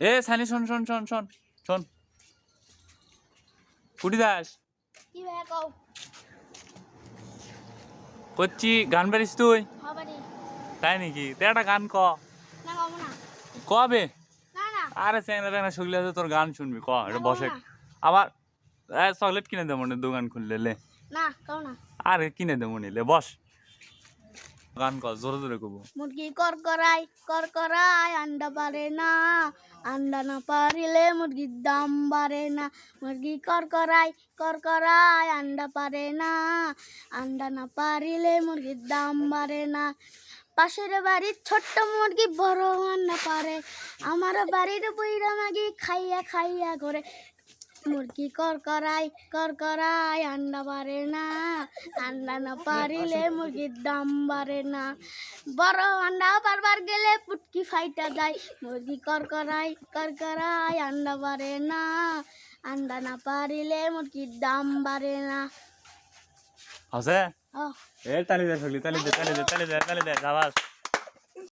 এ সানি শোন শোন শোন শোন শোন কুটি দাস কি ভাই কও করছি গান পারিস তুই হবারি তাই নাকি তুই একটা গান ক না কও না কবে না না আরে চ্যাংরা ট্যাংরা শুকলে আছে তোর গান শুনবি ক এটা না, বসে না। আবার চকলেট কিনে দেবো নে দোকান খুললে লে না কও না আরে কিনে দেবো নিলে বস গান ক জোরে জোরে কব মুরগি করকরাই আন্ডা পারে না আন্ডা না পারিলে মুরগির দাম বাড়ে না মুরগি করকরাই আন্ডা পারে না আন্ডা না পারিলে মুরগির দাম বাড়ে না পাশের বাড়ির ছোট্ট মুরগি বড় আন্ডা পারে আমার বাড়ির বইরা মাগি খাইয়া খাইয়া করে মুরগি করকরাই আন্ডা পারে না আন্ডা না পারিলে মুরগির দাম বাড়ে না বড় আন্ডা পারবার গেলে পুটকি ফাইটা যায় মুরগি করকরাই আন্ডা পারে না আন্ডা না পারিলে মুরগির দাম বাড়ে না আছে ও এ তালি দে শুকলি তালি দে তালি দে তালি দে তালি দে আওয়াজ